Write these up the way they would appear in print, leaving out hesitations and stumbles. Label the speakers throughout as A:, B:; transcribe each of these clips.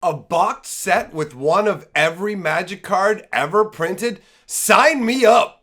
A: A box set with one of every Magic card ever printed? Sign me up!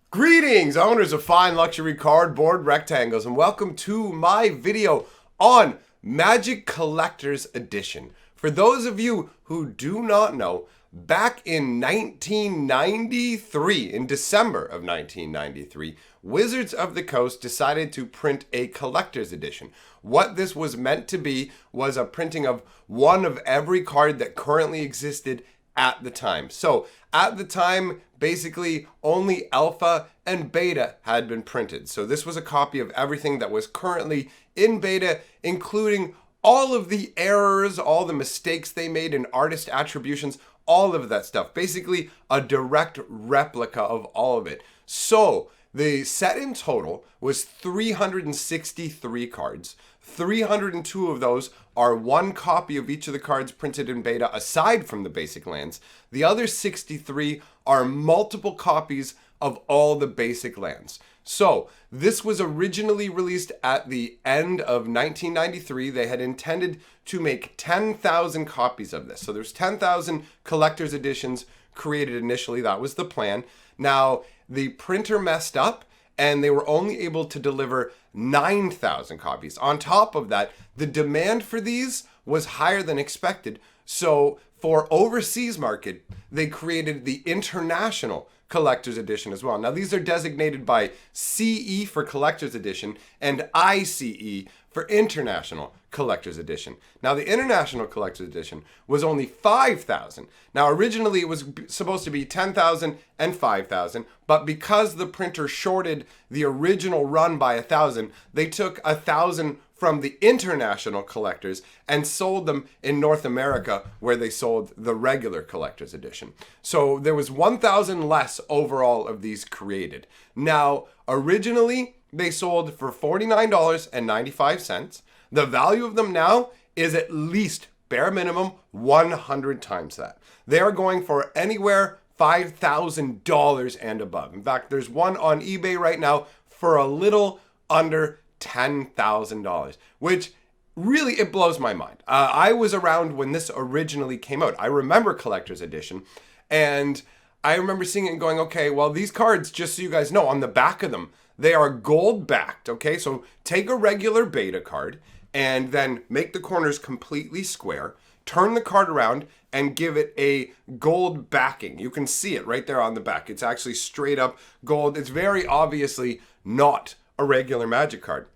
A: Greetings, owners of fine luxury cardboard rectangles, and welcome to my video on Magic Collector's Edition. For those of you who do not know, back in 1993, in December of 1993, Wizards of the Coast decided to print a collector's edition. What this was meant to be was a printing of one of every card that currently existed at the time. So at the time, basically only alpha and beta had been printed. So this was a copy of everything that was currently in beta, including all of the errors, all the mistakes they made in artist attributions, all of that stuff. Basically a direct replica of all of it. So the set in total was 363 cards. 302 of those are one copy of each of the cards printed in beta aside from the basic lands. The other 63 are multiple copies of all the basic lands. So this was originally released at the end of 1993. They had intended to make 10,000 copies of this. So there's 10,000 collector's editions created initially. That was the plan. Now, the printer messed up and they were only able to deliver 9,000 copies. On top of that, the demand for these was higher than expected. So for overseas market, they created the International Collector's Edition as well. Now these are designated by CE for Collector's Edition and ICE for International Collector's Edition. Now the International Collector's Edition was only 5,000. Now originally it was supposed to be 10,000 and 5,000, but because the printer shorted the original run by 1,000, they took 1,000 from the international collectors and sold them in North America where they sold the regular collector's edition. So there was 1,000 less overall of these created. Now, originally they sold for $49.95. The value of them now is at least bare minimum 100 times that. They are going for anywhere $5,000 and above. In fact, there's one on eBay right now for a little under $10,000, which really, it blows my mind. I was around when this originally came out. I remember Collector's Edition, and I remember seeing it and going, okay, well, these cards, just so you guys know, on the back of them, they are gold backed, okay? So take a regular beta card and then make the corners completely square, turn the card around and give it a gold backing. You can see it right there on the back. It's actually straight up gold. It's very obviously not a regular Magic card.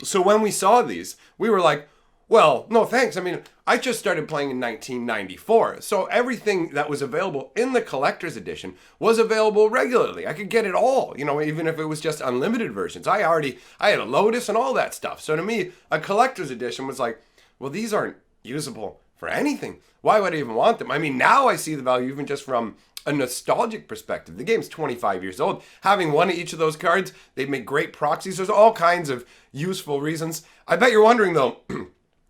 A: So when we saw these, we were like, well, no thanks. I mean, I just started playing in 1994. So everything that was available in the collector's edition was available regularly. I could get it all, you know, even if it was just unlimited versions. I had a Lotus and all that stuff. So to me, a collector's edition was like, well, these aren't usable for anything. Why would I even want them? I mean, now I see the value even just from a nostalgic perspective. The game's 25 years old. Having one of each of those cards, they make great proxies. There's all kinds of useful reasons. I bet you're wondering, though,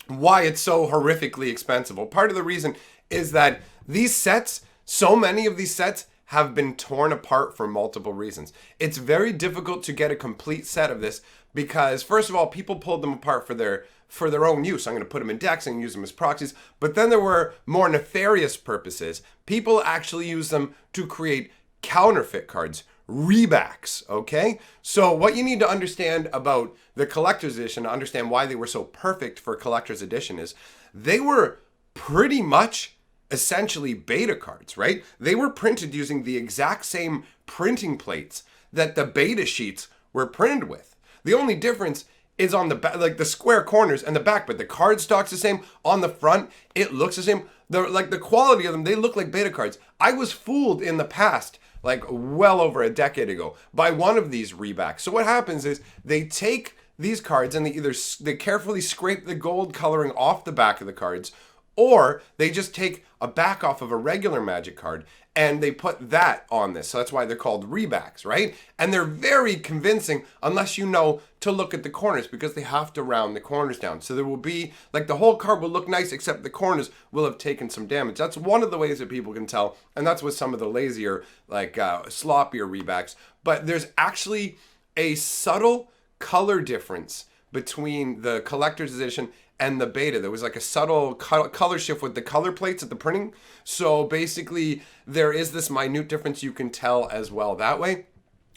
A: why it's so horrifically expensive. Well, part of the reason is that these sets, so many of these sets, have been torn apart for multiple reasons. It's very difficult to get a complete set of this because, first of all, people pulled them apart for their own use. I'm going to put them in decks and use them as proxies. But then there were more nefarious purposes. People actually use them to create counterfeit cards, rebacks, okay? So what you need to understand about the collector's edition, to understand why they were so perfect for collector's edition, is they were pretty much essentially beta cards, right? They were printed using the exact same printing plates that the beta sheets were printed with. The only difference is on the back, like the square corners and the back, but the card stock's the same. On the front, it looks the same. The quality of them, they look like beta cards. I was fooled in the past, like well over a decade ago, by one of these rebacks. So what happens is they take these cards and they carefully scrape the gold coloring off the back of the cards, or they just take a back off of a regular Magic card and they put that on this. So that's why they're called rebacks, right? And they're very convincing unless you know to look at the corners, because they have to round the corners down. So there will be, like, the whole card will look nice except the corners will have taken some damage. That's one of the ways that people can tell, and that's with some of the lazier, like sloppier rebacks. But there's actually a subtle color difference between the collector's edition and the beta. There was like a subtle color shift with the color plates at the printing. So basically, there is this minute difference you can tell as well that way.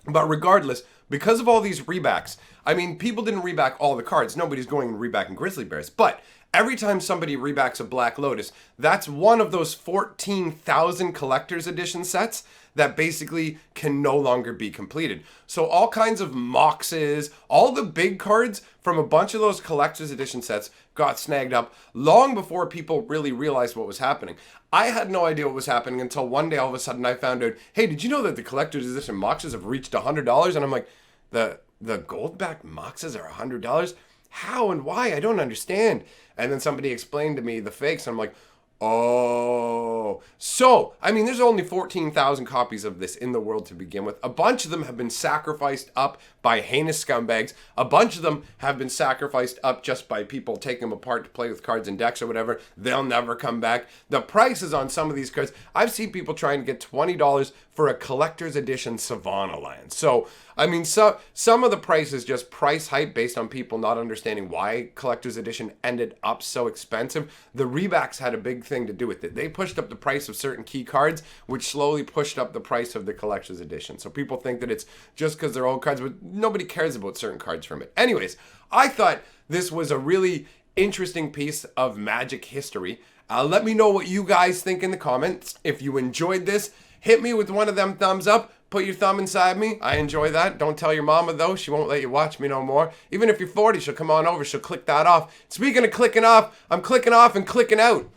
A: But regardless, because of all these rebacks, I mean, people didn't reback all the cards. Nobody's going and rebacking Grizzly Bears. But every time somebody rebacks a Black Lotus, that's one of those 14,000 collector's edition sets that basically can no longer be completed. So all kinds of Moxes, all the big cards from a bunch of those collector's edition sets got snagged up long before people really realized what was happening. I had no idea what was happening until one day all of a sudden I found out, hey, did you know that the collector's edition Moxes have reached $100? And I'm like, the gold-backed Moxes are $100? How and why? I don't understand. And then somebody explained to me the fakes, and I'm like, oh. So, I mean, there's only 14,000 copies of this in the world to begin with. A bunch of them have been sacrificed up by heinous scumbags. A bunch of them have been sacrificed up just by people taking them apart to play with cards and decks or whatever. They'll never come back. The prices on some of these cards, I've seen people trying to get $20 for a collector's edition Savannah Land. So, I mean, some of the price is just price hype based on people not understanding why collector's edition ended up so expensive. The rebacks had a big thing to do with it. They pushed up the price of certain key cards, which slowly pushed up the price of the collector's edition. So people think that it's just because they're old cards, but nobody cares about certain cards from it. Anyways, I thought this was a really interesting piece of Magic history. Let me know what you guys think in the comments. If you enjoyed this, hit me with one of them thumbs up. Put your thumb inside me. I enjoy that. Don't tell your mama, though. She won't let you watch me no more. Even if you're 40, she'll come on over. She'll click that off. Speaking of clicking off, I'm clicking off and clicking out.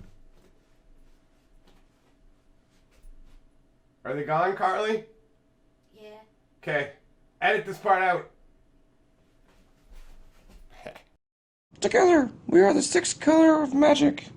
A: Are they gone, Carly?
B: Yeah.
A: Okay. Edit this part out.
C: Together, we are the sixth color of magic.